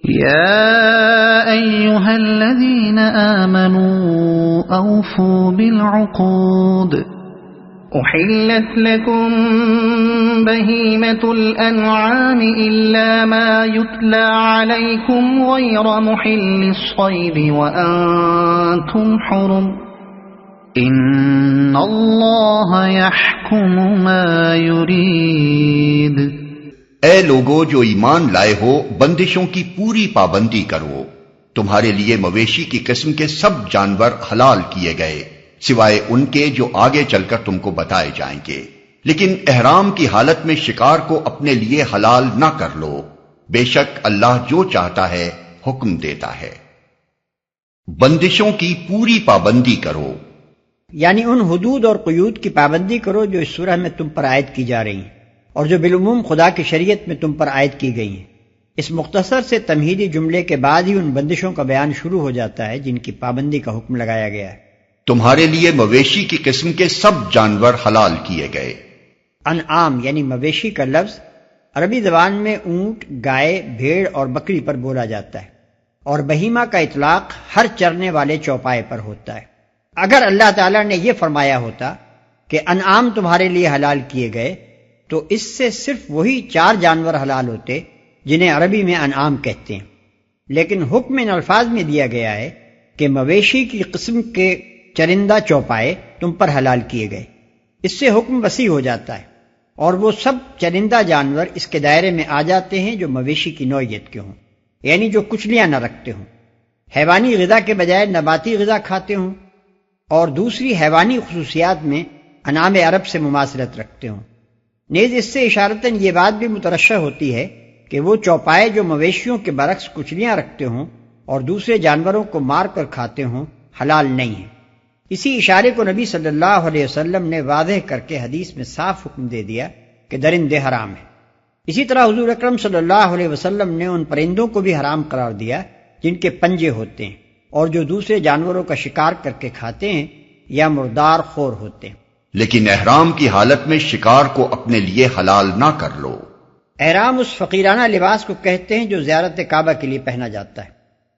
يا أيها الذين آمنوا أوفوا بالعقود أحلت لكم بهيمة الأنعام إلا ما يتلى عليكم غير محل الصيد وأنتم حرم إن الله يحكم ما يريد۔ اے لوگو جو ایمان لائے ہو، بندشوں کی پوری پابندی کرو۔ تمہارے لیے مویشی کی قسم کے سب جانور حلال کیے گئے سوائے ان کے جو آگے چل کر تم کو بتائے جائیں گے، لیکن احرام کی حالت میں شکار کو اپنے لیے حلال نہ کر لو، بے شک اللہ جو چاہتا ہے حکم دیتا ہے۔ بندشوں کی پوری پابندی کرو، یعنی ان حدود اور قیود کی پابندی کرو جو اس سورہ میں تم پر عائد کی جا رہی ہیں اور جو بالعموم خدا کی شریعت میں تم پر عائد کی گئی ہیں۔ اس مختصر سے تمہیدی جملے کے بعد ہی ان بندشوں کا بیان شروع ہو جاتا ہے جن کی پابندی کا حکم لگایا گیا ہے۔ تمہارے لیے مویشی کی قسم کے سب جانور حلال کیے گئے۔ انعام یعنی مویشی کا لفظ عربی زبان میں اونٹ، گائے، بھیڑ اور بکری پر بولا جاتا ہے، اور بہیمہ کا اطلاق ہر چرنے والے چوپائے پر ہوتا ہے۔ اگر اللہ تعالیٰ نے یہ فرمایا ہوتا کہ انعام تمہارے لیے حلال کیے گئے تو اس سے صرف وہی 4 جانور حلال ہوتے جنہیں عربی میں انعام کہتے ہیں، لیکن حکم ان الفاظ میں دیا گیا ہے کہ مویشی کی قسم کے چرندہ چوپائے تم پر حلال کیے گئے۔ اس سے حکم وسیع ہو جاتا ہے اور وہ سب چرندہ جانور اس کے دائرے میں آ جاتے ہیں جو مویشی کی نوعیت کے ہوں، یعنی جو کچلیاں نہ رکھتے ہوں، حیوانی غذا کے بجائے نباتی غذا کھاتے ہوں، اور دوسری حیوانی خصوصیات میں انعام عرب سے مماثلت رکھتے ہوں۔ نیز اس سے اشارتاً یہ بات بھی مترشح ہوتی ہے کہ وہ چوپائے جو مویشیوں کے برعکس کچلیاں رکھتے ہوں اور دوسرے جانوروں کو مار کر کھاتے ہوں حلال نہیں ہیں۔ اسی اشارے کو نبی صلی اللہ علیہ وسلم نے واضح کر کے حدیث میں صاف حکم دے دیا کہ درندے حرام ہیں۔ اسی طرح حضور اکرم صلی اللہ علیہ وسلم نے ان پرندوں کو بھی حرام قرار دیا جن کے پنجے ہوتے ہیں اور جو دوسرے جانوروں کا شکار کر کے کھاتے ہیں یا مردار خور ہوتے ہیں۔ لیکن احرام کی حالت میں شکار کو اپنے لیے حلال نہ کر لو۔ احرام اس فقیرانہ لباس کو کہتے ہیں جو زیارت کعبہ کے لیے پہنا جاتا ہے۔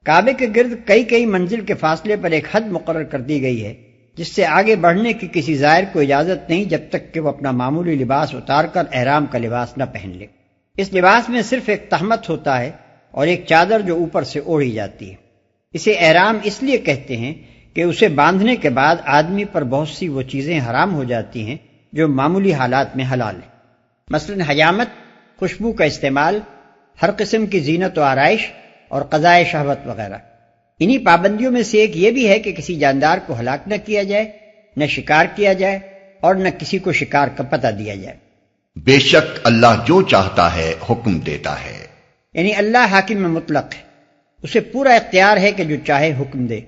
کعبے کے گرد کئی منزل کے فاصلے پر ایک حد مقرر کر دی گئی ہے جس سے آگے بڑھنے کی کسی زائر کو اجازت نہیں جب تک کہ وہ اپنا معمولی لباس اتار کر احرام کا لباس نہ پہن لے۔ اس لباس میں صرف ایک تہمت ہوتا ہے اور ایک چادر جو اوپر سے اوڑھی جاتی ہے۔ اسے احرام اس لیے کہتے ہیں کہ اسے باندھنے کے بعد آدمی پر بہت سی وہ چیزیں حرام ہو جاتی ہیں جو معمولی حالات میں حلال ہیں، مثلا حجامت، خوشبو کا استعمال، ہر قسم کی زینت و آرائش اور قضاء شہوت وغیرہ۔ انہی پابندیوں میں سے ایک یہ بھی ہے کہ کسی جاندار کو ہلاک نہ کیا جائے، نہ شکار کیا جائے اور نہ کسی کو شکار کا پتہ دیا جائے۔ بے شک اللہ جو چاہتا ہے حکم دیتا ہے، یعنی اللہ حاکم مطلق ہے، اسے پورا اختیار ہے کہ جو چاہے حکم دے۔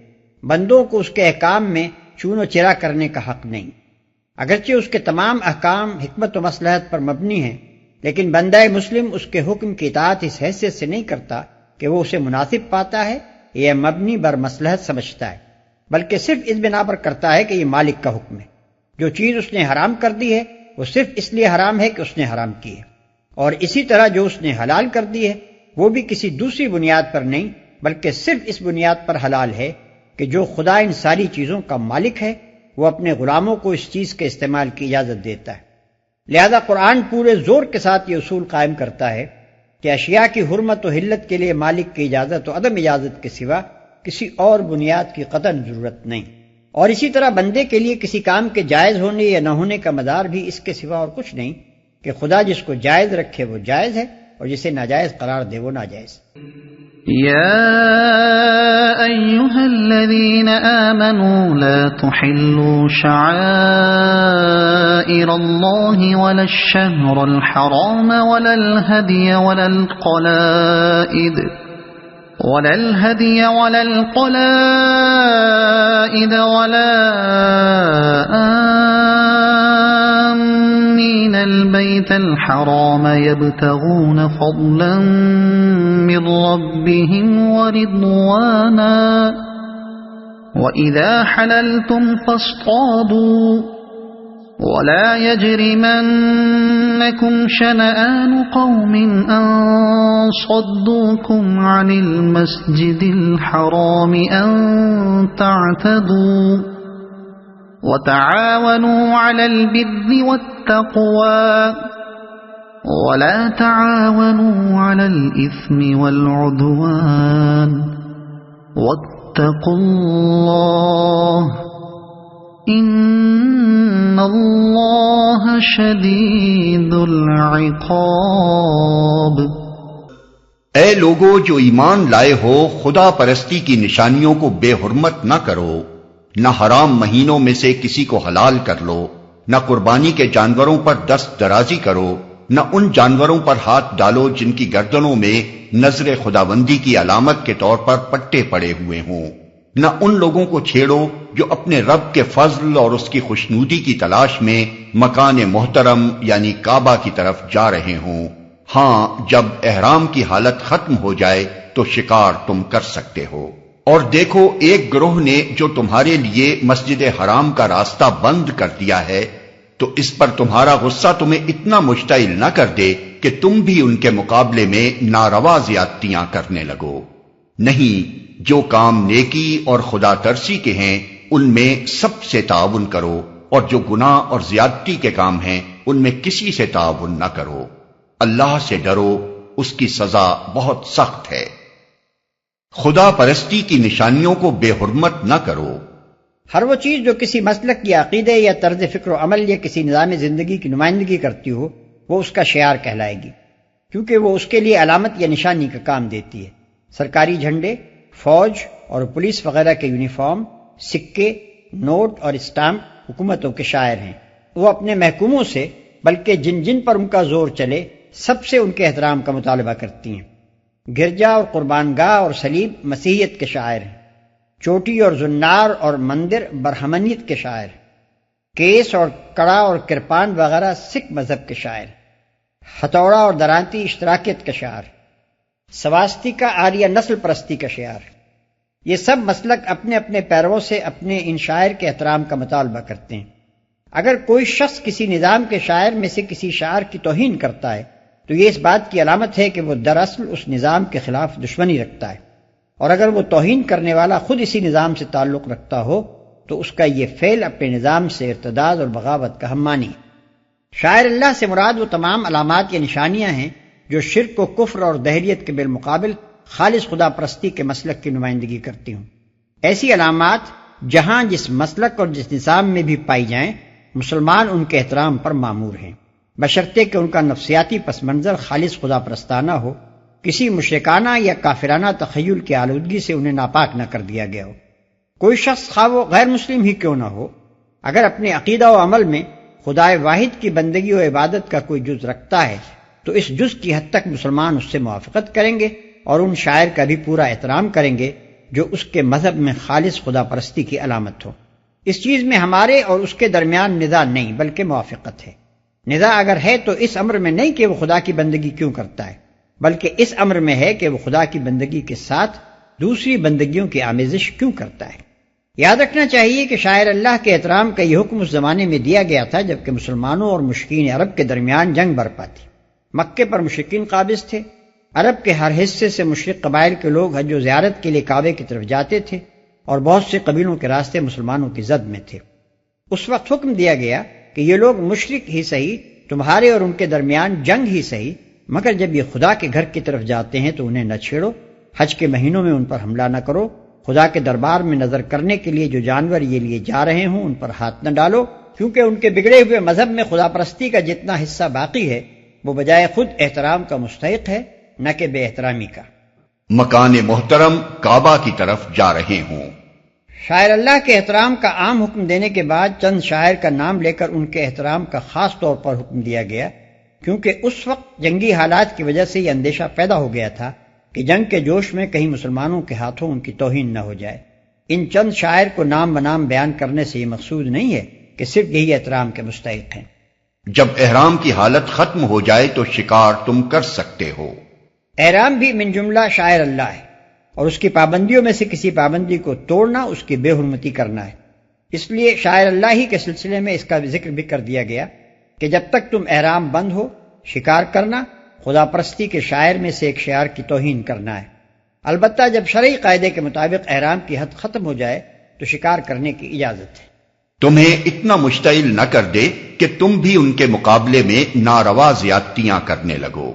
بندوں کو اس کے احکام میں چون و چرا کرنے کا حق نہیں، اگرچہ اس کے تمام احکام حکمت و مصلحت پر مبنی ہیں، لیکن بندہ مسلم اس کے حکم کی اطاعت اس حیثیت سے نہیں کرتا کہ وہ اسے مناسب پاتا ہے یا مبنی بر مصلحت سمجھتا ہے، بلکہ صرف اس بنا پر کرتا ہے کہ یہ مالک کا حکم ہے۔ جو چیز اس نے حرام کر دی ہے وہ صرف اس لیے حرام ہے کہ اس نے حرام کی ہے، اور اسی طرح جو اس نے حلال کر دی ہے وہ بھی کسی دوسری بنیاد پر نہیں بلکہ صرف اس بنیاد پر حلال ہے کہ جو خدا ان ساری چیزوں کا مالک ہے وہ اپنے غلاموں کو اس چیز کے استعمال کی اجازت دیتا ہے۔ لہذا قرآن پورے زور کے ساتھ یہ اصول قائم کرتا ہے کہ اشیاء کی حرمت و حلت کے لیے مالک کی اجازت و عدم اجازت کے سوا کسی اور بنیاد کی قطعاً ضرورت نہیں، اور اسی طرح بندے کے لیے کسی کام کے جائز ہونے یا نہ ہونے کا مدار بھی اس کے سوا اور کچھ نہیں کہ خدا جس کو جائز رکھے وہ جائز ہے اور جسے ناجائز قرار دے وہ ناجائز۔ يا أيها الذين آمنوا لا تحلوا شعائر الله ولا الشهر الحرام ولا الهدي ولا القلائد ولا آمين البيت الحرام يبتغون فضلا من ربهم ورضوانا وإذا حللتم فاصطادوا ولا يجرمنكم شنآن قوم أن صدوكم عن المسجد الحرام أن تعتدوا وتعاونوا على البر والتقوى ولا تعاونوا على الإثم والعدوان واتقوا الله ان اللہ شدید العقاب۔ اے لوگو جو ایمان لائے ہو، خدا پرستی کی نشانیوں کو بے حرمت نہ کرو، نہ حرام مہینوں میں سے کسی کو حلال کر لو، نہ قربانی کے جانوروں پر دست درازی کرو، نہ ان جانوروں پر ہاتھ ڈالو جن کی گردنوں میں نظر خداوندی کی علامت کے طور پر پٹے پڑے ہوئے ہوں، نہ ان لوگوں کو چھیڑو جو اپنے رب کے فضل اور اس کی خوشنودی کی تلاش میں مکان محترم یعنی کعبہ کی طرف جا رہے ہوں۔ ہاں، جب احرام کی حالت ختم ہو جائے تو شکار تم کر سکتے ہو۔ اور دیکھو، ایک گروہ نے جو تمہارے لیے مسجد حرام کا راستہ بند کر دیا ہے، تو اس پر تمہارا غصہ تمہیں اتنا مشتعل نہ کر دے کہ تم بھی ان کے مقابلے میں ناروا زیادتیاں کرنے لگو۔ نہیں، جو کام نیکی اور خدا ترسی کے ہیں ان میں سب سے تعاون کرو، اور جو گناہ اور زیادتی کے کام ہیں ان میں کسی سے تعاون نہ کرو۔ اللہ سے ڈرو، اس کی سزا بہت سخت ہے۔ خدا پرستی کی نشانیوں کو بے حرمت نہ کرو۔ ہر وہ چیز جو کسی مسلک یا عقیدے یا طرز فکر و عمل یا کسی نظام زندگی کی نمائندگی کرتی ہو وہ اس کا شعار کہلائے گی، کیونکہ وہ اس کے لیے علامت یا نشانی کا کام دیتی ہے۔ سرکاری جھنڈے، فوج اور پولیس وغیرہ کے یونیفارم، سکے، نوٹ اور اسٹامپ حکومتوں کے شاعر ہیں۔ وہ اپنے محکوموں سے بلکہ جن جن پر ان کا زور چلے سب سے ان کے احترام کا مطالبہ کرتی ہیں۔ گرجا اور قربان گاہ اور صلیب مسیحیت کے شاعر ہیں، چوٹی اور زنار اور مندر برہمنیت کے شاعر، کیس اور کڑا اور کرپان وغیرہ سکھ مذہب کے شاعر، ہتھوڑا اور درانتی اشتراکیت کا شعار، سواستیکا آریہ نسل پرستی کا شعار۔ یہ سب مسلک اپنے اپنے پیرووں سے اپنے ان شاعر کے احترام کا مطالبہ کرتے ہیں۔ اگر کوئی شخص کسی نظام کے شاعر میں سے کسی شاعر کی توہین کرتا ہے تو یہ اس بات کی علامت ہے کہ وہ دراصل اس نظام کے خلاف دشمنی رکھتا ہے، اور اگر وہ توہین کرنے والا خود اسی نظام سے تعلق رکھتا ہو تو اس کا یہ فعل اپنے نظام سے ارتداد اور بغاوت کا ہم مانی۔ شاعر اللہ سے مراد وہ تمام علامات یا نشانیاں ہیں جو شرک و کفر اور دہریت کے بالمقابل خالص خدا پرستی کے مسلک کی نمائندگی کرتی ہوں۔ ایسی علامات جہاں جس مسلک اور جس نظام میں بھی پائی جائیں، مسلمان ان کے احترام پر مامور ہیں، بشرطے کہ ان کا نفسیاتی پس منظر خالص خدا پرستانہ ہو، کسی مشرکانہ یا کافرانہ تخیل کی آلودگی سے انہیں ناپاک نہ کر دیا گیا ہو۔ کوئی شخص خواہ وہ غیر مسلم ہی کیوں نہ ہو، اگر اپنے عقیدہ و عمل میں خدائے واحد کی بندگی و عبادت کا کوئی جز رکھتا ہے تو اس جز کی حد تک مسلمان اس سے موافقت کریں گے اور ان شاعر کا بھی پورا احترام کریں گے جو اس کے مذہب میں خالص خدا پرستی کی علامت ہو۔ اس چیز میں ہمارے اور اس کے درمیان نزاع نہیں بلکہ موافقت ہے۔ نزاع اگر ہے تو اس امر میں نہیں کہ وہ خدا کی بندگی کیوں کرتا ہے، بلکہ اس امر میں ہے کہ وہ خدا کی بندگی کے ساتھ دوسری بندگیوں کی آمیزش کیوں کرتا ہے۔ یاد رکھنا چاہیے کہ شاعر اللہ کے احترام کا یہ حکم اس زمانے میں دیا گیا تھا جبکہ مسلمانوں اور مشرکین عرب کے درمیان جنگ برپا تھی۔ مکے پر مشرکین قابض تھے، عرب کے ہر حصے سے مشرک قبائل کے لوگ حج و زیارت کے لیے کعبے کی طرف جاتے تھے اور بہت سے قبیلوں کے راستے مسلمانوں کی زد میں تھے۔ اس وقت حکم دیا گیا کہ یہ لوگ مشرک ہی صحیح، تمہارے اور ان کے درمیان جنگ ہی صحیح، مگر جب یہ خدا کے گھر کی طرف جاتے ہیں تو انہیں نہ چھیڑو، حج کے مہینوں میں ان پر حملہ نہ کرو، خدا کے دربار میں نظر کرنے کے لیے جو جانور یہ لیے جا رہے ہوں ان پر ہاتھ نہ ڈالو، کیونکہ ان کے بگڑے ہوئے مذہب میں خدا پرستی کا جتنا حصہ باقی ہے وہ بجائے خود احترام کا مستحق ہے نہ کہ بے احترامی کا۔ مکان محترم کعبہ کی طرف جا رہے ہوں۔ شاعر اللہ کے احترام کا عام حکم دینے کے بعد چند شاعر کا نام لے کر ان کے احترام کا خاص طور پر حکم دیا گیا، کیونکہ اس وقت جنگی حالات کی وجہ سے یہ اندیشہ پیدا ہو گیا تھا کہ جنگ کے جوش میں کہیں مسلمانوں کے ہاتھوں ان کی توہین نہ ہو جائے۔ ان چند شاعر کو نام بنام بیان کرنے سے یہ مقصود نہیں ہے کہ صرف یہی احترام کے مستحق ہیں۔ جب احرام کی حالت ختم ہو جائے تو شکار تم کر سکتے ہو۔ احرام بھی من جملہ شاعر اللہ ہے، اور اس کی پابندیوں میں سے کسی پابندی کو توڑنا اس کی بے حرمتی کرنا ہے۔ اس لیے شاعر اللہ ہی کے سلسلے میں اس کا ذکر بھی کر دیا گیا کہ جب تک تم احرام بند ہو شکار کرنا خدا پرستی کے شاعر میں سے ایک شعر کی توہین کرنا ہے۔ البتہ جب شرعی قاعدے کے مطابق احرام کی حد ختم ہو جائے تو شکار کرنے کی اجازت ہے۔ تمہیں اتنا مشتعل نہ کر دے کہ تم بھی ان کے مقابلے میں ناروا زیادتیاں کرنے لگو۔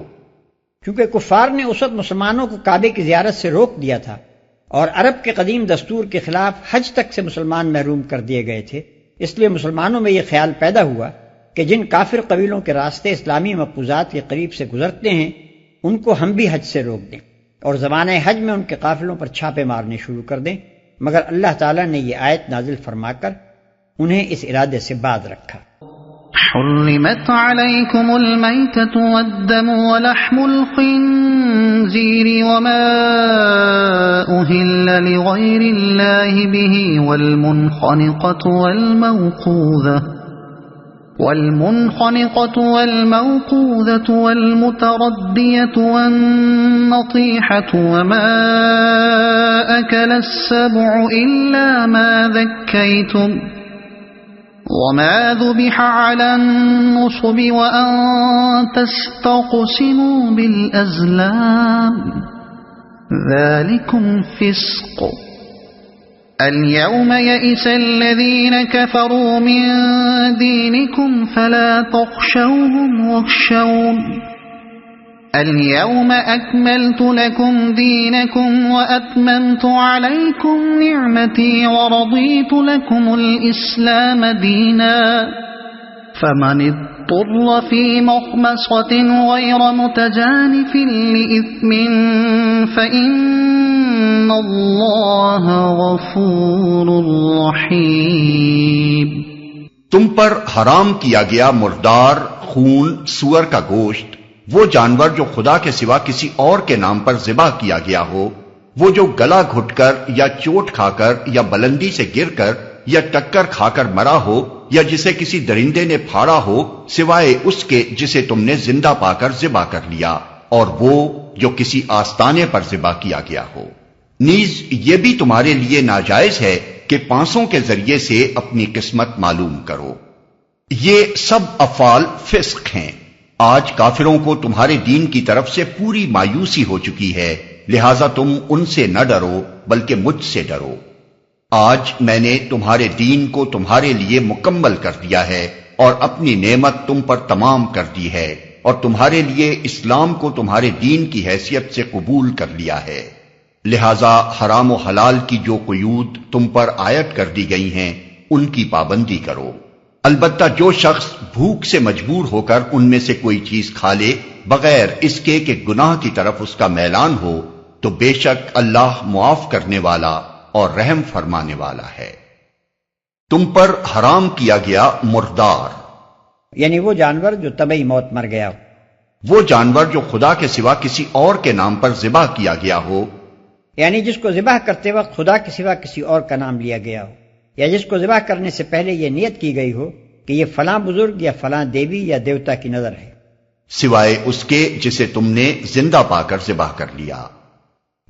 کیونکہ کفار نے اس وقت مسلمانوں کو کعبے کی زیارت سے روک دیا تھا اور عرب کے قدیم دستور کے خلاف حج تک سے مسلمان محروم کر دیے گئے تھے، اس لیے مسلمانوں میں یہ خیال پیدا ہوا کہ جن کافر قبیلوں کے راستے اسلامی مقبوضات کے قریب سے گزرتے ہیں ان کو ہم بھی حج سے روک دیں اور زمانہ حج میں ان کے قافلوں پر چھاپے مارنے شروع کر دیں، مگر اللہ تعالیٰ نے یہ آیت نازل فرما کر انہیں اس ارادے سے باز رکھا۔ حرمت عليكم الميتة والدم ولحم الخنزير وما أهل لغير الله به والمنخنقة والموقوذة والمتردية والنطيحة وما أكل السبع إلا ما ذكيتم وما ذبح على النصب وأن تستقسموا بالأزلام ذلكم فسق اليوم يئس الذين كفروا من دينكم فلا تخشوهم واخشون اليوم أكملت لكم دينكم وأتممت عليكم نعمتي ورضيت لكم الإسلام دينا فمن اضطر في مخمصة غير متجانف لإثم فإن الله غفور رحيم۔ تم پر حرام کیا گیا مردار، خون، سور کا گوشت، وہ جانور جو خدا کے سوا کسی اور کے نام پر ذبح کیا گیا ہو، وہ جو گلا گھٹ کر یا چوٹ کھا کر یا بلندی سے گر کر یا ٹکر کھا کر مرا ہو یا جسے کسی درندے نے پھاڑا ہو سوائے اس کے جسے تم نے زندہ پا کر ذبح کر لیا، اور وہ جو کسی آستانے پر ذبح کیا گیا ہو۔ نیز یہ بھی تمہارے لیے ناجائز ہے کہ پانسوں کے ذریعے سے اپنی قسمت معلوم کرو۔ یہ سب افعال فسق ہیں۔ آج کافروں کو تمہارے دین کی طرف سے پوری مایوسی ہو چکی ہے، لہذا تم ان سے نہ ڈرو بلکہ مجھ سے ڈرو۔ آج میں نے تمہارے دین کو تمہارے لیے مکمل کر دیا ہے اور اپنی نعمت تم پر تمام کر دی ہے، اور تمہارے لیے اسلام کو تمہارے دین کی حیثیت سے قبول کر لیا ہے، لہذا حرام و حلال کی جو قیود تم پر عائد کر دی گئی ہیں ان کی پابندی کرو۔ البتہ جو شخص بھوک سے مجبور ہو کر ان میں سے کوئی چیز کھا لے بغیر اس کے کہ گناہ کی طرف اس کا میلان ہو تو بے شک اللہ معاف کرنے والا اور رحم فرمانے والا ہے۔ تم پر حرام کیا گیا مردار، یعنی وہ جانور جو طبعی موت مر گیا ہو، وہ جانور جو خدا کے سوا کسی اور کے نام پر ذبح کیا گیا ہو، یعنی جس کو ذبح کرتے وقت خدا کے سوا کسی اور کا نام لیا گیا ہو، یا جس کو ذبح کرنے سے پہلے یہ نیت کی گئی ہو کہ یہ فلاں بزرگ یا فلاں دیوی یا دیوتا کی نظر ہے، سوائے اس کے جسے تم نے زندہ پا کر ذبح کر لیا۔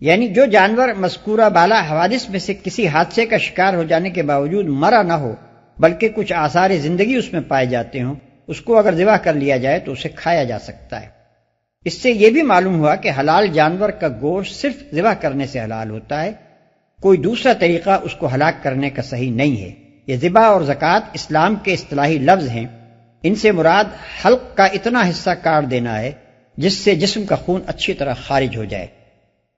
یعنی جو جانور مذکورہ بالا حوادث میں سے کسی حادثے کا شکار ہو جانے کے باوجود مرا نہ ہو بلکہ کچھ آثار زندگی اس میں پائے جاتے ہوں، اس کو اگر ذبح کر لیا جائے تو اسے کھایا جا سکتا ہے۔ اس سے یہ بھی معلوم ہوا کہ حلال جانور کا گوشت صرف ذبح کرنے سے حلال ہوتا ہے، کوئی دوسرا طریقہ اس کو ہلاک کرنے کا صحیح نہیں ہے۔ یہ ذبح اور زکوٰۃ اسلام کے اصطلاحی لفظ ہیں، ان سے مراد حلق کا اتنا حصہ کاٹ دینا ہے جس سے جسم کا خون اچھی طرح خارج ہو جائے۔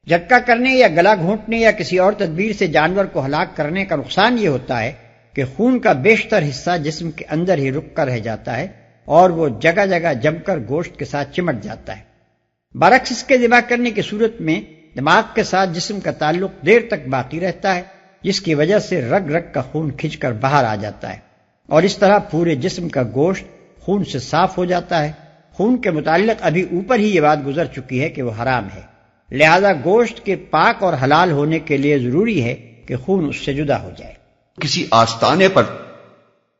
جھٹکا کرنے یا گلا گھونٹنے یا کسی اور تدبیر سے جانور کو ہلاک کرنے کا نقصان یہ ہوتا ہے کہ خون کا بیشتر حصہ جسم کے اندر ہی رک کر رہ جاتا ہے اور وہ جگہ جگہ جم کر گوشت کے ساتھ چمٹ جاتا ہے۔ برعکس اس کے ذبح کرنے کی صورت میں دماغ کے ساتھ جسم کا تعلق دیر تک باقی رہتا ہے، جس کی وجہ سے رگ رگ کا خون کھنچ کر باہر آ جاتا ہے، اور اس طرح پورے جسم کا گوشت خون سے صاف ہو جاتا ہے۔ خون کے متعلق ابھی اوپر ہی یہ بات گزر چکی ہے کہ وہ حرام ہے، لہذا گوشت کے پاک اور حلال ہونے کے لیے ضروری ہے کہ خون اس سے جدا ہو جائے۔ کسی آستانے پر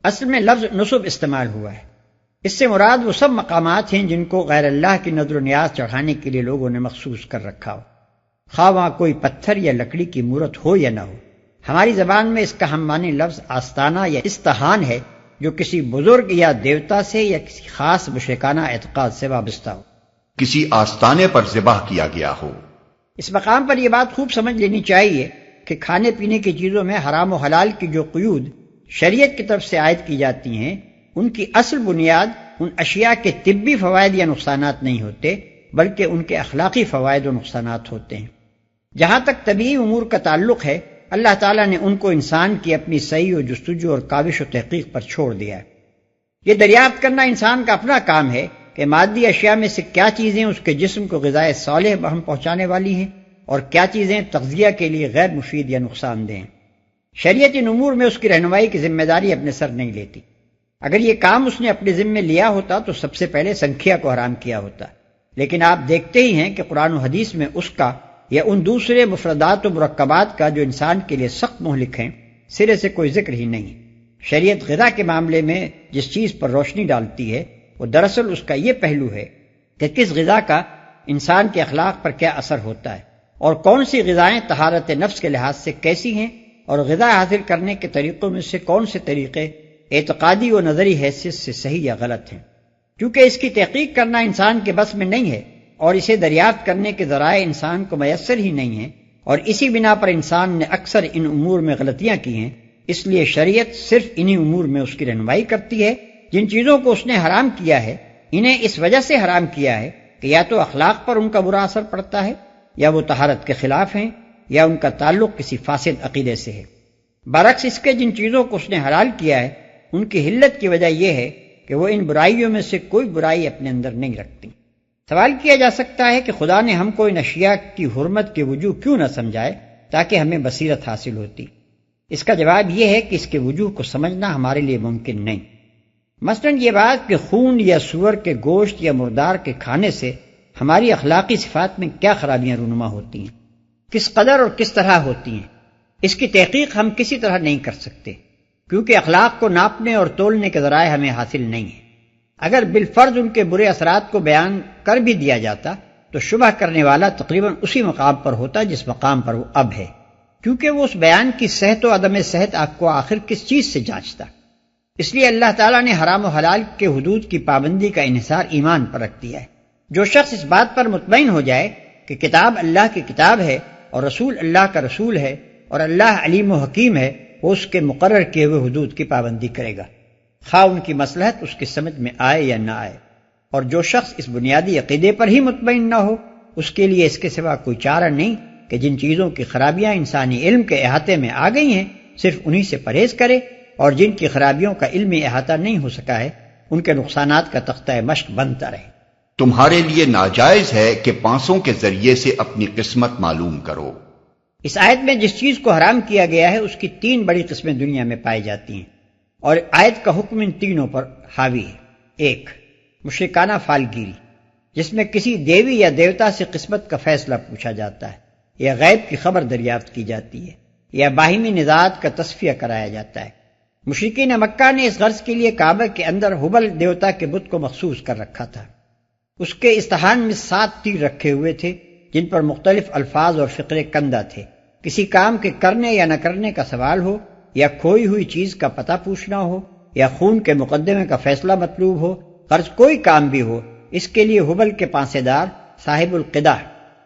اصل میں لفظ نصب استعمال ہوا ہے، اس سے مراد وہ سب مقامات ہیں جن کو غیر اللہ کی نذر و نیاز چڑھانے کے لیے لوگوں نے مخصوص کر رکھا ہو، خواہ وہاں کوئی پتھر یا لکڑی کی مورت ہو یا نہ ہو۔ ہماری زبان میں اس کا ہم معنی لفظ آستانہ یا استہان ہے، جو کسی بزرگ یا دیوتا سے یا کسی خاص مشرکانہ اعتقاد سے وابستہ ہو، کسی آستانے پر ذبح کیا گیا ہو۔ اس مقام پر یہ بات خوب سمجھ لینی چاہیے کہ کھانے پینے کی چیزوں میں حرام و حلال کی جو قیود شریعت کی طرف سے عائد کی جاتی ہیں، ان کی اصل بنیاد ان اشیاء کے طبی فوائد یا نقصانات نہیں ہوتے، بلکہ ان کے اخلاقی فوائد و نقصانات ہوتے ہیں۔ جہاں تک طبعی امور کا تعلق ہے، اللہ تعالیٰ نے ان کو انسان کی اپنی سعی و جستجو اور کاوش و تحقیق پر چھوڑ دیا ہے۔ یہ دریافت کرنا انسان کا اپنا کام ہے کہ مادی اشیاء میں سے کیا چیزیں اس کے جسم کو غذائے صالح بہم پہنچانے والی ہیں اور کیا چیزیں تغذیہ کے لیے غیر مفید یا نقصان دہ ہیں۔ شریعت ان امور میں اس کی رہنمائی کی ذمہ داری اپنے سر نہیں لیتی۔ اگر یہ کام اس نے اپنے ذمہ لیا ہوتا تو سب سے پہلے سنکھیا کو حرام کیا ہوتا، لیکن آپ دیکھتے ہی ہیں کہ قرآن و حدیث میں اس کا یا ان دوسرے مفردات و مرکبات کا جو انسان کے لیے سخت مہلک ہیں سرے سے کوئی ذکر ہی نہیں۔ شریعت غذا کے معاملے میں جس چیز پر روشنی ڈالتی ہے وہ دراصل اس کا یہ پہلو ہے کہ کس غذا کا انسان کے اخلاق پر کیا اثر ہوتا ہے اور کون سی غذائیں طہارت نفس کے لحاظ سے کیسی ہیں، اور غذا حاصل کرنے کے طریقوں میں سے کون سے طریقے اعتقادی و نظری حیثیت سے صحیح یا غلط ہیں۔ کیونکہ اس کی تحقیق کرنا انسان کے بس میں نہیں ہے اور اسے دریافت کرنے کے ذرائع انسان کو میسر ہی نہیں ہیں، اور اسی بنا پر انسان نے اکثر ان امور میں غلطیاں کی ہیں۔ اس لیے شریعت صرف انہی امور میں اس کی رہنمائی کرتی ہے جن چیزوں کو اس نے حرام کیا ہے۔ انہیں اس وجہ سے حرام کیا ہے کہ یا تو اخلاق پر ان کا برا اثر پڑتا ہے، یا وہ طہارت کے خلاف ہیں، یا ان کا تعلق کسی فاسد عقیدے سے ہے۔ برعکس اس کے جن چیزوں کو اس نے حلال کیا ہے ان کی حلت کی وجہ یہ ہے کہ وہ ان برائیوں میں سے کوئی برائی اپنے اندر نہیں رکھتی۔ سوال کیا جا سکتا ہے کہ خدا نے ہم کو ان اشیاء کی حرمت کے وجوہ کیوں نہ سمجھائے تاکہ ہمیں بصیرت حاصل ہوتی؟ اس کا جواب یہ ہے کہ اس کے وجوہ کو سمجھنا ہمارے لیے ممکن نہیں۔ مثلاً یہ بات کہ خون یا سور کے گوشت یا مردار کے کھانے سے ہماری اخلاقی صفات میں کیا خرابیاں رونما ہوتی ہیں، کس قدر اور کس طرح ہوتی ہیں، اس کی تحقیق ہم کسی طرح نہیں کر سکتے، کیونکہ اخلاق کو ناپنے اور تولنے کے ذرائع ہمیں حاصل نہیں ہیں۔ اگر بالفرض ان کے برے اثرات کو بیان کر بھی دیا جاتا تو شبہ کرنے والا تقریباً اسی مقام پر ہوتا جس مقام پر وہ اب ہے، کیونکہ وہ اس بیان کی صحت و عدم صحت آپ کو آخر کس چیز سے جانچتا۔ اس لیے اللہ تعالیٰ نے حرام و حلال کے حدود کی پابندی کا انحصار ایمان پر رکھ دیا ہے۔ جو شخص اس بات پر مطمئن ہو جائے کہ کتاب اللہ کی کتاب ہے اور رسول اللہ کا رسول ہے اور اللہ علیم و حکیم ہے، وہ اس کے مقرر کیے ہوئے حدود کی پابندی کرے گا، خواہ ان کی مصلحت اس کی سمجھ میں آئے یا نہ آئے۔ اور جو شخص اس بنیادی عقیدے پر ہی مطمئن نہ ہو، اس کے لیے اس کے سوا کوئی چارہ نہیں کہ جن چیزوں کی خرابیاں انسانی علم کے احاطے میں آ گئی ہیں صرف انہی سے پرہیز کرے، اور جن کی خرابیوں کا علمی احاطہ نہیں ہو سکا ہے ان کے نقصانات کا تختہ مشق بنتا رہے۔ تمہارے لیے ناجائز ہے کہ پانسوں کے ذریعے سے اپنی قسمت معلوم کرو۔ اس آیت میں جس چیز کو حرام کیا گیا ہے اس کی 3 بڑی قسمیں دنیا میں پائی جاتی ہیں، اور آیت کا حکم ان تینوں پر حاوی ہے۔ 1، مشرکانہ فالگیری، جس میں کسی دیوی یا دیوتا سے قسمت کا فیصلہ پوچھا جاتا ہے، یا غیب کی خبر دریافت کی جاتی ہے، یا باہمی نزاعات کا تصفیہ کرایا جاتا ہے۔ مشرکین مکہ نے اس غرض کے لیے کعبہ کے اندر ہبل دیوتا کے بت کو مخصوص کر رکھا تھا۔ اس کے استحان میں 7 تیر رکھے ہوئے تھے جن پر مختلف الفاظ اور فقرے کندہ تھے۔ کسی کام کے کرنے یا نہ کرنے کا سوال ہو، یا کھوئی ہوئی چیز کا پتہ پوچھنا ہو، یا خون کے مقدمے کا فیصلہ مطلوب ہو، غرض کوئی کام بھی ہو، اس کے لیے ہبل کے پانسے دار صاحب القدح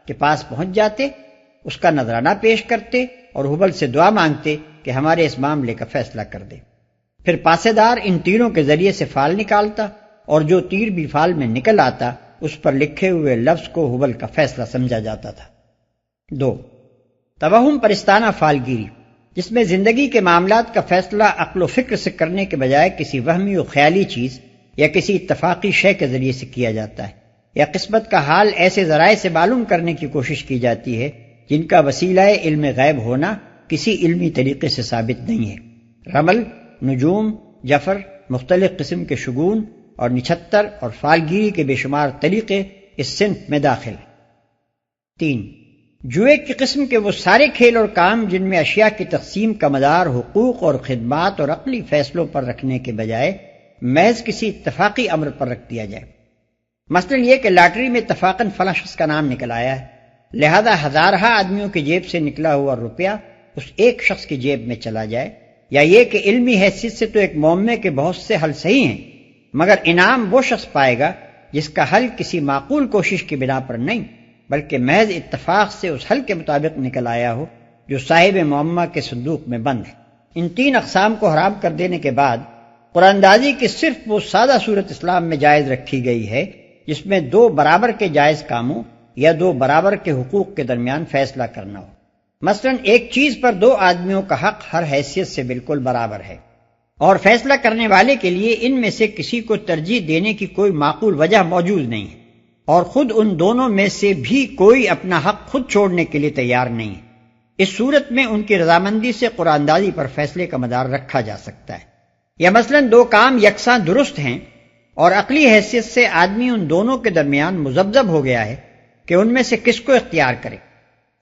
کے پاس پہنچ جاتے، اس کا نذرانہ پیش کرتے اور ہبل سے دعا مانگتے کہ ہمارے اس معاملے کا فیصلہ کر دے۔ پھر پاسے دار ان تیروں کے ذریعے سے فال نکالتا، اور جو تیر بھی فال میں نکل آتا اس پر لکھے ہوئے لفظ کو ہبل کا فیصلہ سمجھا جاتا تھا۔ 2، توہم پرستانہ فالگیری، جس میں زندگی کے معاملات کا فیصلہ عقل و فکر سے کرنے کے بجائے کسی وہمی و خیالی چیز یا کسی اتفاقی شے کے ذریعے سے کیا جاتا ہے، یا قسمت کا حال ایسے ذرائع سے معلوم کرنے کی کوشش کی جاتی ہے جن کا وسیلہ علم غیب ہونا کسی علمی طریقے سے ثابت نہیں ہے۔ رمل، نجوم، جفر، مختلف قسم کے شگون اور نچھتر اور فالگیری کے بے شمار طریقے اس صنف میں داخل ہیں۔ 3، جوئے کی قسم کے وہ سارے کھیل اور کام جن میں اشیاء کی تقسیم کا مدار حقوق اور خدمات اور عقلی فیصلوں پر رکھنے کے بجائے محض کسی اتفاقی امر پر رکھ دیا جائے۔ مثلا یہ کہ لاٹری میں اتفاقاً فلاں شخص کا نام نکل آیا ہے، لہذا ہزارہا آدمیوں کی جیب سے نکلا ہوا روپیہ اس ایک شخص کی جیب میں چلا جائے، یا یہ کہ علمی حیثیت سے تو ایک معمے کے بہت سے حل صحیح ہیں، مگر انعام وہ شخص پائے گا جس کا حل کسی معقول کوشش کی بنا پر نہیں بلکہ محض اتفاق سے اس حل کے مطابق نکل آیا ہو جو صاحب معمہ کے صندوق میں بند ہے۔ ان تین اقسام کو حرام کر دینے کے بعد قرآن اندازی کی صرف وہ سادہ صورت اسلام میں جائز رکھی گئی ہے جس میں دو برابر کے جائز کاموں یا دو برابر کے حقوق کے درمیان فیصلہ کرنا ہو۔ مثلا ایک چیز پر دو آدمیوں کا حق ہر حیثیت سے بالکل برابر ہے، اور فیصلہ کرنے والے کے لیے ان میں سے کسی کو ترجیح دینے کی کوئی معقول وجہ موجود نہیں ہے، اور خود ان دونوں میں سے بھی کوئی اپنا حق خود چھوڑنے کے لیے تیار نہیں ہے۔ اس صورت میں ان کی رضامندی سے قرآن اندازی پر فیصلے کا مدار رکھا جا سکتا ہے۔ یا مثلا دو کام یکساں درست ہیں اور عقلی حیثیت سے آدمی ان دونوں کے درمیان مذبذب ہو گیا ہے کہ ان میں سے کس کو اختیار کرے۔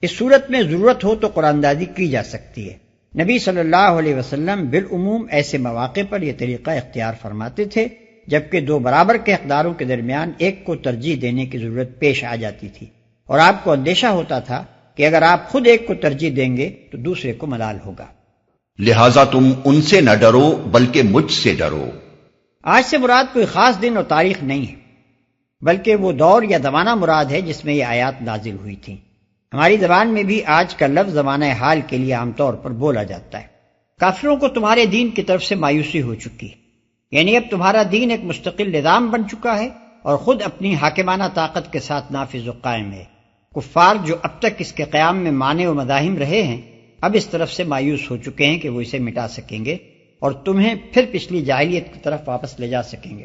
اس صورت میں ضرورت ہو تو قرآن اندازی کی جا سکتی ہے۔ نبی صلی اللہ علیہ وسلم بالعموم ایسے مواقع پر یہ طریقہ اختیار فرماتے تھے جبکہ دو برابر کے حقداروں کے درمیان ایک کو ترجیح دینے کی ضرورت پیش آ جاتی تھی، اور آپ کو اندیشہ ہوتا تھا کہ اگر آپ خود ایک کو ترجیح دیں گے تو دوسرے کو ملال ہوگا۔ لہذا تم ان سے نہ ڈرو بلکہ مجھ سے ڈرو۔ آج سے مراد کوئی خاص دن اور تاریخ نہیں ہے بلکہ وہ دور یا زمانہ مراد ہے جس میں یہ آیات نازل ہوئی تھیں۔ ہماری زبان میں بھی آج کا لفظ زمانہ حال کے لیے عام طور پر بولا جاتا ہے۔ کافروں کو تمہارے دین کی طرف سے مایوسی ہو چکی ہے، یعنی اب تمہارا دین ایک مستقل نظام بن چکا ہے اور خود اپنی حاکمانہ طاقت کے ساتھ نافذ و قائم ہے۔ کفار جو اب تک اس کے قیام میں مانع و مزاحم رہے ہیں اب اس طرف سے مایوس ہو چکے ہیں کہ وہ اسے مٹا سکیں گے اور تمہیں پھر پچھلی جاہلیت کی طرف واپس لے جا سکیں گے۔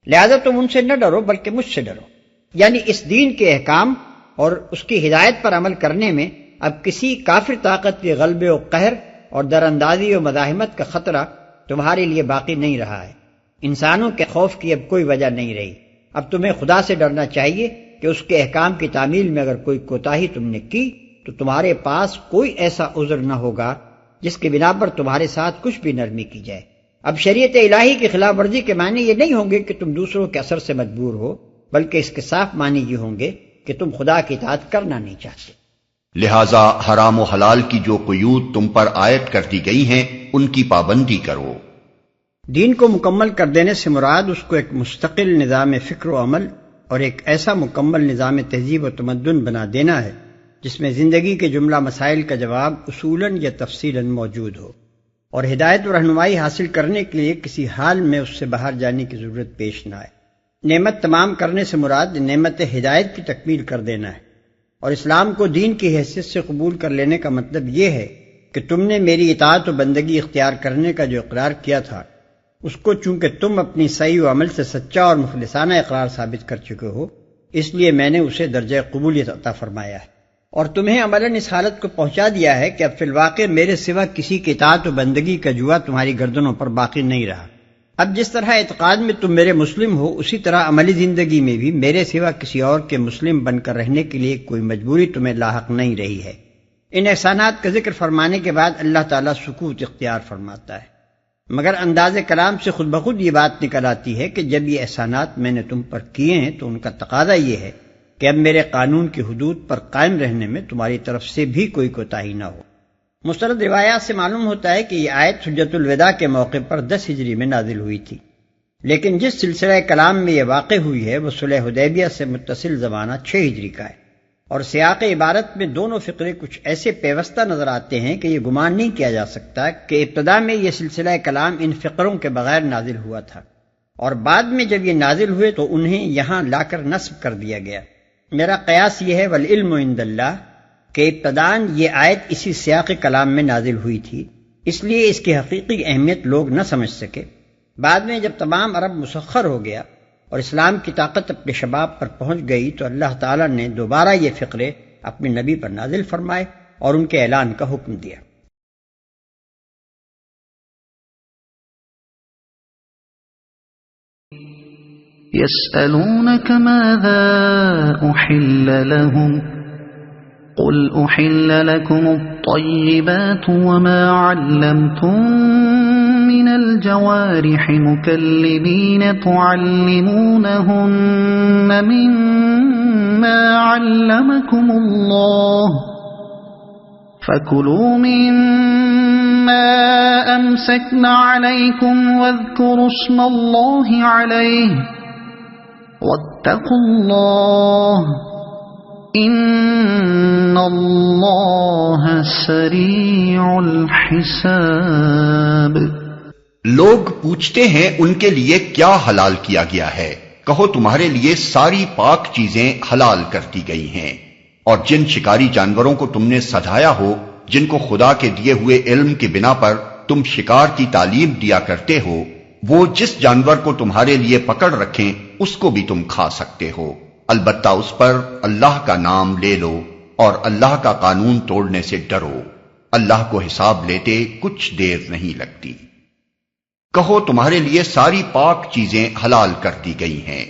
لہذا تم ان سے نہ ڈرو بلکہ مجھ سے ڈرو، یعنی اس دین کے احکام اور اس کی ہدایت پر عمل کرنے میں اب کسی کافر طاقت کے غلبے و قہر اور دراندازی و مزاحمت کا خطرہ تمہارے لیے باقی نہیں رہا ہے۔ انسانوں کے خوف کی اب کوئی وجہ نہیں رہی۔ اب تمہیں خدا سے ڈرنا چاہیے کہ اس کے احکام کی تعمیل میں اگر کوئی کوتاہی تم نے کی تو تمہارے پاس کوئی ایسا عذر نہ ہوگا جس کے بنا پر تمہارے ساتھ کچھ بھی نرمی کی جائے۔ اب شریعت الہی کی خلاف ورزی کے معنی یہ نہیں ہوں گے کہ تم دوسروں کے اثر سے مجبور ہو، بلکہ اس کے صاف معنی یہ ہوں گے کہ تم خدا کی اطاعت کرنا نہیں چاہتے۔ لہذا حرام و حلال کی جو قیود تم پر عائد کر دی گئی ہیں ان کی پابندی کرو۔ دین کو مکمل کر دینے سے مراد اس کو ایک مستقل نظام فکر و عمل اور ایک ایسا مکمل نظام تہذیب و تمدن بنا دینا ہے جس میں زندگی کے جملہ مسائل کا جواب اصولاً یا تفصیلاً موجود ہو، اور ہدایت و رہنمائی حاصل کرنے کے لیے کسی حال میں اس سے باہر جانے کی ضرورت پیش نہ آئے۔ نعمت تمام کرنے سے مراد نعمت ہدایت کی تکمیل کر دینا ہے، اور اسلام کو دین کی حیثیت سے قبول کر لینے کا مطلب یہ ہے کہ تم نے میری اطاعت و بندگی اختیار کرنے کا جو اقرار کیا تھا اس کو چونکہ تم اپنی صحیح و عمل سے سچا اور مخلصانہ اقرار ثابت کر چکے ہو اس لیے میں نے اسے درجہ قبولیت عطا فرمایا ہے، اور تمہیں عملاً اس حالت کو پہنچا دیا ہے کہ اب فی الواقع میرے سوا کسی کی اطاعت و بندگی کا جوا تمہاری گردنوں پر باقی نہیں رہا۔ اب جس طرح اعتقاد میں تم میرے مسلم ہو اسی طرح عملی زندگی میں بھی میرے سوا کسی اور کے مسلم بن کر رہنے کے لیے کوئی مجبوری تمہیں لاحق نہیں رہی ہے۔ ان احسانات کا ذکر فرمانے کے بعد اللہ تعالیٰ سکوت اختیار فرماتا ہے، مگر انداز کلام سے خود بخود یہ بات نکل آتی ہے کہ جب یہ احسانات میں نے تم پر کیے ہیں تو ان کا تقاضا یہ ہے کہ اب میرے قانون کی حدود پر قائم رہنے میں تمہاری طرف سے بھی کوئی کوتاہی نہ ہو۔ مستند روایات سے معلوم ہوتا ہے کہ یہ آیت حجۃ الوداع کے موقع پر 10 ہجری میں نازل ہوئی تھی، لیکن جس سلسلہ کلام میں یہ واقع ہوئی ہے وہ صلح حدیبیہ سے متصل زمانہ 6 ہجری کا ہے، اور سیاق عبارت میں دونوں فقرے کچھ ایسے پیوستہ نظر آتے ہیں کہ یہ گمان نہیں کیا جا سکتا کہ ابتدا میں یہ سلسلہ کلام ان فقروں کے بغیر نازل ہوا تھا، اور بعد میں جب یہ نازل ہوئے تو انہیں یہاں لا کر نصب کر دیا گیا۔ میرا قیاس یہ ہے والعلم عند اللہ کہ ابتداً یہ آیت اسی سیاق کلام میں نازل ہوئی تھی، اس لیے اس کی حقیقی اہمیت لوگ نہ سمجھ سکے۔ بعد میں جب تمام عرب مسخر ہو گیا اور اسلام کی طاقت اپنے شباب پر پہنچ گئی تو اللہ تعالیٰ نے دوبارہ یہ فقرے اپنے نبی پر نازل فرمائے اور ان کے اعلان کا حکم دیا۔ يسألونك ماذا أحل لهم قل أحل لكم الطيبات وما علمتم من الجوارح مكلبين تعلمونهن مما علمكم الله فَكُلُوا مِمَّا أَمْسَكْنَ عَلَيْكُمْ وَاذْكُرُوا اسْمَ اللَّهِ عَلَيْهِ وَاتَّقُوا اللَّهَ إِنَّ اللَّهَ سَرِيعُ الْحِسَابِ۔ لوگ پوچھتے ہیں ان کے لیے کیا حلال کیا گیا ہے؟ کہو تمہارے لیے ساری پاک چیزیں حلال کر دی گئی ہیں، اور جن شکاری جانوروں کو تم نے سجایا ہو، جن کو خدا کے دیے ہوئے علم کی بنا پر تم شکار کی تعلیم دیا کرتے ہو، وہ جس جانور کو تمہارے لیے پکڑ رکھیں اس کو بھی تم کھا سکتے ہو، البتہ اس پر اللہ کا نام لے لو اور اللہ کا قانون توڑنے سے ڈرو، اللہ کو حساب لیتے کچھ دیر نہیں لگتی۔ کہو تمہارے لیے ساری پاک چیزیں حلال کر دی گئی ہیں۔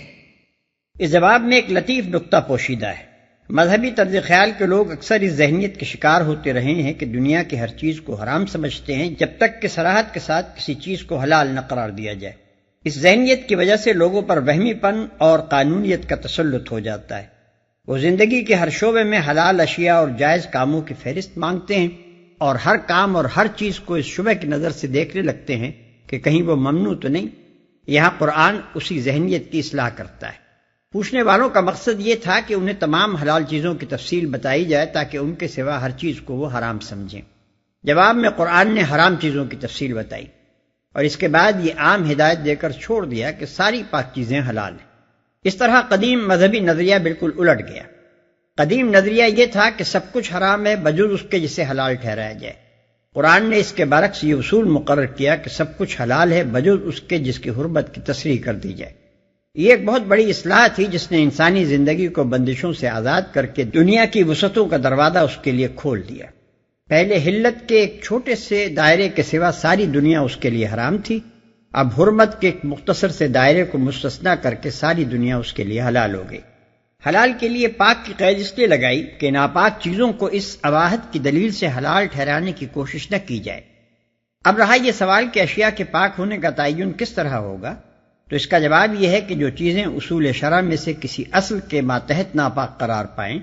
اس جواب میں ایک لطیف نکتہ پوشیدہ ہے۔ مذہبی طرز خیال کے لوگ اکثر اس ذہنیت کے شکار ہوتے رہے ہیں کہ دنیا کی ہر چیز کو حرام سمجھتے ہیں جب تک کہ صراحت کے ساتھ کسی چیز کو حلال نہ قرار دیا جائے۔ اس ذہنیت کی وجہ سے لوگوں پر وہمی پن اور قانونیت کا تسلط ہو جاتا ہے۔ وہ زندگی کے ہر شعبے میں حلال اشیاء اور جائز کاموں کی فہرست مانگتے ہیں اور ہر کام اور ہر چیز کو اس شبہ کی نظر سے دیکھنے لگتے ہیں کہ کہیں وہ ممنوع تو نہیں۔ یہاں قرآن اسی ذہنیت کی اصلاح کرتا ہے۔ پوچھنے والوں کا مقصد یہ تھا کہ انہیں تمام حلال چیزوں کی تفصیل بتائی جائے تاکہ ان کے سوا ہر چیز کو وہ حرام سمجھیں۔ جواب میں قرآن نے حرام چیزوں کی تفصیل بتائی اور اس کے بعد یہ عام ہدایت دے کر چھوڑ دیا کہ ساری پاک چیزیں حلال ہیں۔ اس طرح قدیم مذہبی نظریہ بالکل الٹ گیا۔ قدیم نظریہ یہ تھا کہ سب کچھ حرام ہے بجز اس کے جسے حلال ٹھہرایا جائے۔ قرآن نے اس کے برعکس یہ اصول مقرر کیا کہ سب کچھ حلال ہے بجز اس کے جس کی حرمت کی تصریح کر دی جائے۔ یہ ایک بہت بڑی اصلاح تھی جس نے انسانی زندگی کو بندشوں سے آزاد کر کے دنیا کی وسعتوں کا دروازہ اس کے لیے کھول دیا۔ پہلے حلت کے ایک چھوٹے سے دائرے کے سوا ساری دنیا اس کے لیے حرام تھی، اب حرمت کے ایک مختصر سے دائرے کو مستثنیٰ کر کے ساری دنیا اس کے لیے حلال ہو گئی۔ حلال کے لیے پاک کی قید اس لیے لگائی کہ ناپاک چیزوں کو اس اباحت کی دلیل سے حلال ٹھہرانے کی کوشش نہ کی جائے۔ اب رہا یہ سوال کہ اشیاء کے پاک ہونے کا تعین کس طرح ہوگا، تو اس کا جواب یہ ہے کہ جو چیزیں اصول شرع میں سے کسی اصل کے ماتحت ناپاک قرار پائیں،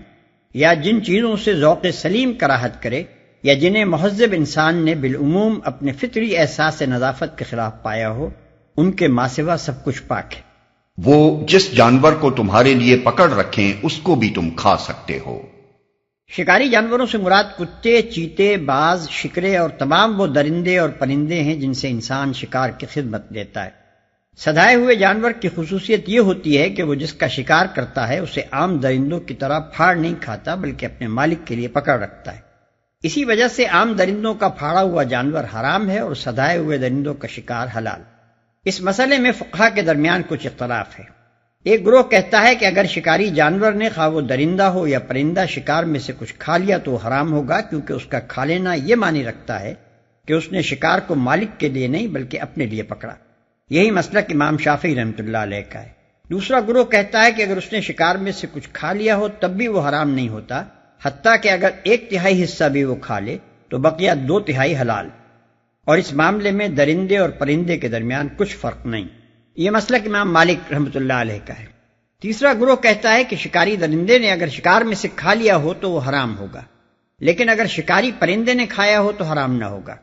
یا جن چیزوں سے ذوق سلیم کراہت کرے، یا جنہیں مہذب انسان نے بالعموم اپنے فطری احساس نظافت کے خلاف پایا ہو، ان کے ماں سوا سب کچھ پاک ہے۔ وہ جس جانور کو تمہارے لیے پکڑ رکھیں اس کو بھی تم کھا سکتے ہو۔ شکاری جانوروں سے مراد کتے، چیتے، باز، شکرے اور تمام وہ درندے اور پرندے ہیں جن سے انسان شکار کی خدمت لیتا ہے۔ سدھائے ہوئے جانور کی خصوصیت یہ ہوتی ہے کہ وہ جس کا شکار کرتا ہے اسے عام درندوں کی طرح پھاڑ نہیں کھاتا بلکہ اپنے مالک کے لیے پکڑ رکھتا ہے۔ اسی وجہ سے عام درندوں کا پھاڑا ہوا جانور حرام ہے اور سدھائے ہوئے درندوں کا شکار حلال۔ اس مسئلے میں فقہا کے درمیان کچھ اختلاف ہے۔ ایک گروہ کہتا ہے کہ اگر شکاری جانور نے خواہ وہ درندہ ہو یا پرندہ شکار میں سے کچھ کھا لیا تو وہ حرام ہوگا، کیونکہ اس کا کھا لینا یہ معنی رکھتا ہے کہ اس نے شکار کو مالک کے لیے نہیں بلکہ اپنے لیے پکڑا۔ یہی مسلک امام شافعی رحمۃ اللہ علیہ کا ہے۔ دوسرا گروہ کہتا ہے کہ اگر اس نے شکار میں سے کچھ کھا لیا ہو تب بھی وہ حرام نہیں ہوتا، حتیٰ کہ اگر 1/3 حصہ بھی وہ کھا لے تو بقیہ 2/3 حلال، اور اس معاملے میں درندے اور پرندے کے درمیان کچھ فرق نہیں۔ یہ مسلک امام مالک رحمۃ اللہ علیہ کا ہے۔ تیسرا گروہ کہتا ہے کہ شکاری درندے نے اگر شکار میں سے کھا لیا ہو تو وہ حرام ہوگا، لیکن اگر شکاری پرندے نے کھایا ہو تو حرام نہ ہوگا،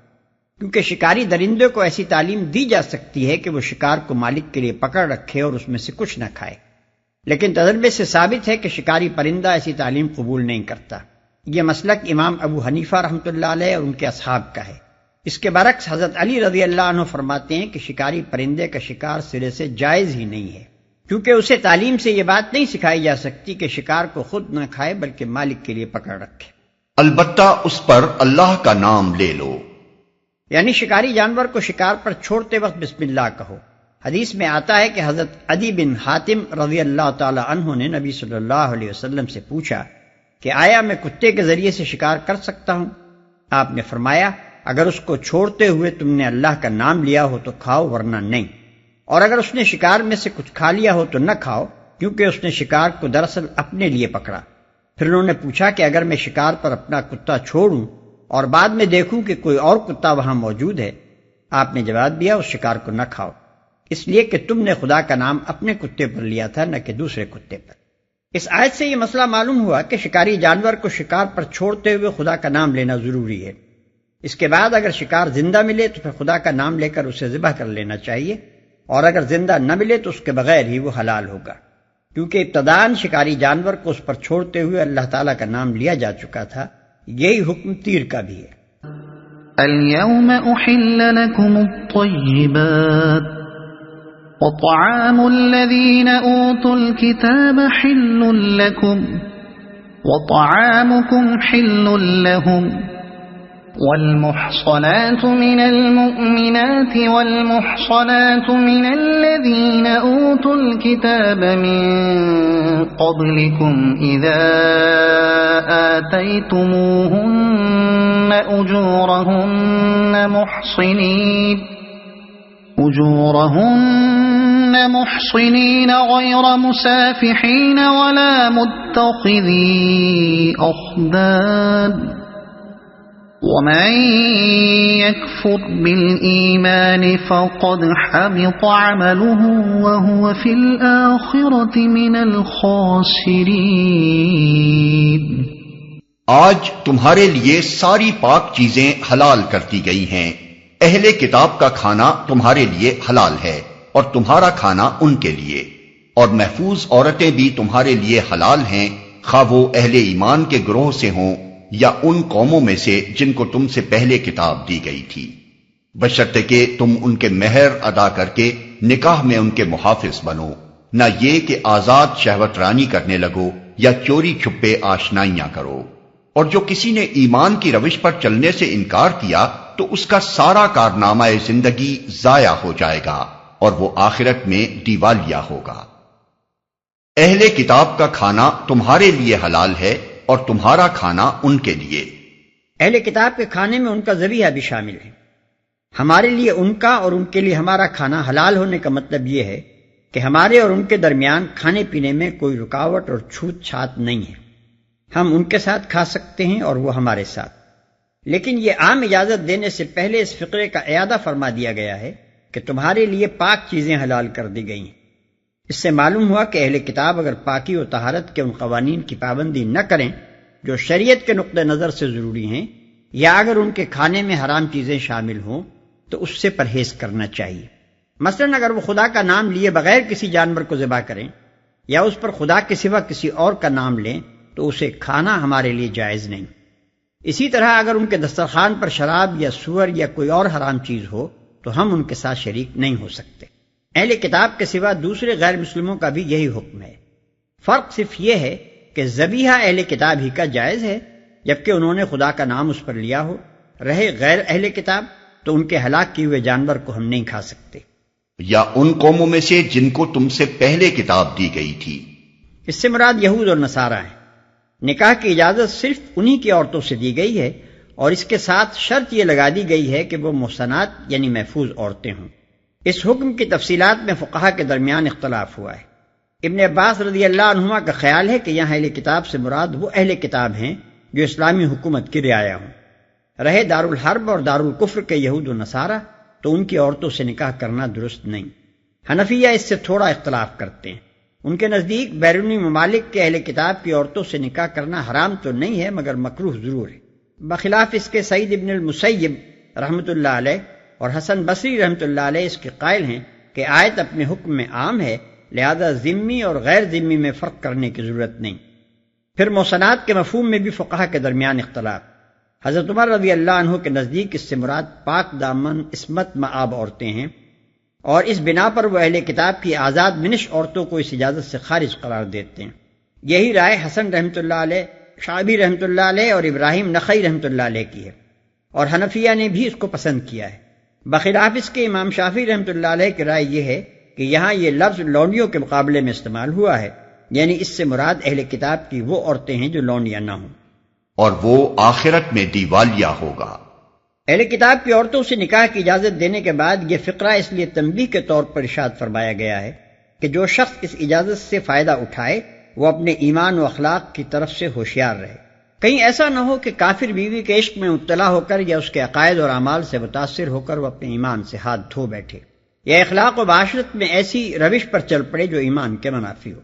کیونکہ شکاری درندے کو ایسی تعلیم دی جا سکتی ہے کہ وہ شکار کو مالک کے لیے پکڑ رکھے اور اس میں سے کچھ نہ کھائے، لیکن تجربے سے ثابت ہے کہ شکاری پرندہ ایسی تعلیم قبول نہیں کرتا۔ یہ مسلک امام ابو حنیفہ رحمۃ اللہ علیہ اور ان کے اصحاب کا ہے۔ اس کے برعکس حضرت علی رضی اللہ عنہ فرماتے ہیں کہ شکاری پرندے کا شکار سرے سے جائز ہی نہیں ہے، کیونکہ اسے تعلیم سے یہ بات نہیں سکھائی جا سکتی کہ شکار کو خود نہ کھائے بلکہ مالک کے لیے پکڑ رکھے۔ البتہ اس پر اللہ کا نام لے لو، یعنی شکاری جانور کو شکار پر چھوڑتے وقت بسم اللہ کہو۔ حدیث میں آتا ہے کہ حضرت عدی بن حاتم رضی اللہ تعالی عنہ نے نبی صلی اللہ علیہ وسلم سے پوچھا کہ آیا میں کتے کے ذریعے سے شکار کر سکتا ہوں؟ آپ نے فرمایا اگر اس کو چھوڑتے ہوئے تم نے اللہ کا نام لیا ہو تو کھاؤ ورنہ نہیں، اور اگر اس نے شکار میں سے کچھ کھا لیا ہو تو نہ کھاؤ، کیونکہ اس نے شکار کو دراصل اپنے لیے پکڑا۔ پھر انہوں نے پوچھا کہ اگر میں شکار پر اپنا کتا چھوڑوں اور بعد میں دیکھوں کہ کوئی اور کتا وہاں موجود ہے؟ آپ نے جواب دیا اس شکار کو نہ کھاؤ، اس لیے کہ تم نے خدا کا نام اپنے کتے پر لیا تھا نہ کہ دوسرے کتے پر۔ اس آیت سے یہ مسئلہ معلوم ہوا کہ شکاری جانور کو شکار پر چھوڑتے ہوئے خدا کا نام لینا ضروری ہے۔ اس کے بعد اگر شکار زندہ ملے تو پھر خدا کا نام لے کر اسے ذبح کر لینا چاہیے، اور اگر زندہ نہ ملے تو اس کے بغیر ہی وہ حلال ہوگا، کیونکہ ابتداً شکاری جانور کو اس پر چھوڑتے ہوئے اللہ تعالیٰ کا نام لیا جا چکا تھا۔ یہی حکم تیر کا بھی ہے۔ اليوم أحل لكم الطيبات وطعام الذين أوتوا الكتاب حل لكم وطعامكم حل لهم والمحصنات من المؤمنات والمحصنات من الذين أوتوا الكتاب من قبلكم إذا آتيتموهن أجورهن محصنين غير مسافحين ولا متخذي أخدان ومن يكفر بالإيمان فقد حبط عمله وهو في الآخرة من الخاسرين۔ آج تمہارے لیے ساری پاک چیزیں حلال کر دی گئی ہیں۔ اہل کتاب کا کھانا تمہارے لیے حلال ہے اور تمہارا کھانا ان کے لیے، اور محفوظ عورتیں بھی تمہارے لیے حلال ہیں، خواہ وہ اہل ایمان کے گروہ سے ہوں یا ان قوموں میں سے جن کو تم سے پہلے کتاب دی گئی تھی، بشرطے کہ تم ان کے مہر ادا کر کے نکاح میں ان کے محافظ بنو، نہ یہ کہ آزاد شہوت رانی کرنے لگو یا چوری چھپے آشنائیاں کرو۔ اور جو کسی نے ایمان کی روش پر چلنے سے انکار کیا تو اس کا سارا کارنامہ زندگی ضائع ہو جائے گا اور وہ آخرت میں دیوالیہ ہوگا۔ اہل کتاب کا کھانا تمہارے لیے حلال ہے اور تمہارا کھانا ان کے لیے۔ اہل کتاب کے کھانے میں ان کا ذبیحہ بھی شامل ہے۔ ہمارے لیے ان کا اور ان کے لیے ہمارا کھانا حلال ہونے کا مطلب یہ ہے کہ ہمارے اور ان کے درمیان کھانے پینے میں کوئی رکاوٹ اور چھوت چھات نہیں ہے۔ ہم ان کے ساتھ کھا سکتے ہیں اور وہ ہمارے ساتھ، لیکن یہ عام اجازت دینے سے پہلے اس فقرے کا اعادہ فرما دیا گیا ہے کہ تمہارے لیے پاک چیزیں حلال کر دی گئی ہیں۔ اس سے معلوم ہوا کہ اہل کتاب اگر پاکی و طہارت کے ان قوانین کی پابندی نہ کریں جو شریعت کے نقطہ نظر سے ضروری ہیں، یا اگر ان کے کھانے میں حرام چیزیں شامل ہوں تو اس سے پرہیز کرنا چاہیے۔ مثلا اگر وہ خدا کا نام لیے بغیر کسی جانور کو ذبح کریں یا اس پر خدا کے سوا کسی اور کا نام لیں تو اسے کھانا ہمارے لیے جائز نہیں۔ اسی طرح اگر ان کے دسترخوان پر شراب یا سور یا کوئی اور حرام چیز ہو تو ہم ان کے ساتھ شریک نہیں ہو سکتے۔ اہل کتاب کے سوا دوسرے غیر مسلموں کا بھی یہی حکم ہے۔ فرق صرف یہ ہے کہ ذبیحہ اہل کتاب ہی کا جائز ہے جبکہ انہوں نے خدا کا نام اس پر لیا ہو۔ رہے غیر اہل کتاب تو ان کے ہلاک کیے ہوئے جانور کو ہم نہیں کھا سکتے۔ یا ان قوموں میں سے جن کو تم سے پہلے کتاب دی گئی تھی۔ اس سے مراد یہود اور نصارہ ہیں۔ نکاح کی اجازت صرف انہی کی عورتوں سے دی گئی ہے اور اس کے ساتھ شرط یہ لگا دی گئی ہے کہ وہ محصنات یعنی محفوظ عورتیں ہوں۔ اس حکم کی تفصیلات میں فقہا کے درمیان اختلاف ہوا ہے۔ ابن عباس رضی اللہ عنہما کا خیال ہے کہ یہاں اہل کتاب سے مراد وہ اہل کتاب ہیں جو اسلامی حکومت کی رعایا ہوں۔ رہے دارالحرب اور دارالکفر کے یہود و نصارہ تو ان کی عورتوں سے نکاح کرنا درست نہیں۔ حنفیہ اس سے تھوڑا اختلاف کرتے ہیں۔ ان کے نزدیک بیرونی ممالک کے اہل کتاب کی عورتوں سے نکاح کرنا حرام تو نہیں ہے مگر مکروہ ضرور ہے۔ بخلاف اس کے سعید ابن المسیب رحمۃ اللہ علیہ اور حسن بصری رحمۃ اللہ علیہ اس کے قائل ہیں کہ آیت اپنے حکم میں عام ہے، لہذا ذمی اور غیر ذمی میں فرق کرنے کی ضرورت نہیں۔ پھر محصنات کے مفہوم میں بھی فقہا کے درمیان اختلاف۔ حضرت عمر رضی اللہ عنہ کے نزدیک اس سے مراد پاک دامن عصمت مآب عورتیں ہیں، اور اس بنا پر وہ اہل کتاب کی آزاد منش عورتوں کو اس اجازت سے خارج قرار دیتے ہیں۔ یہی رائے حسن رحمۃ اللہ علیہ، شعبی رحمۃ اللہ علیہ اور ابراہیم نخعی رحمۃ اللہ علیہ کی ہے، اور حنفیہ نے بھی اس کو پسند کیا ہے۔ بخلاف اس کے امام شافعی رحمۃ اللہ علیہ کی رائے یہ ہے کہ یہاں یہ لفظ لونڈیوں کے مقابلے میں استعمال ہوا ہے، یعنی اس سے مراد اہل کتاب کی وہ عورتیں ہیں جو لونڈیاں نہ ہوں، اور وہ آخرت میں دیوالیہ ہوگا۔ اہل کتاب کی عورتوں سے نکاح کی اجازت دینے کے بعد یہ فقرہ اس لیے تنبیہ کے طور پر ارشاد فرمایا گیا ہے کہ جو شخص اس اجازت سے فائدہ اٹھائے وہ اپنے ایمان و اخلاق کی طرف سے ہوشیار رہے، کہیں ایسا نہ ہو کہ کافر بیوی کے عشق میں مبتلا ہو کر یا اس کے عقائد اور اعمال سے متاثر ہو کر وہ اپنے ایمان سے ہاتھ دھو بیٹھے، یا اخلاق و معاشرت میں ایسی روش پر چل پڑے جو ایمان کے منافی ہو۔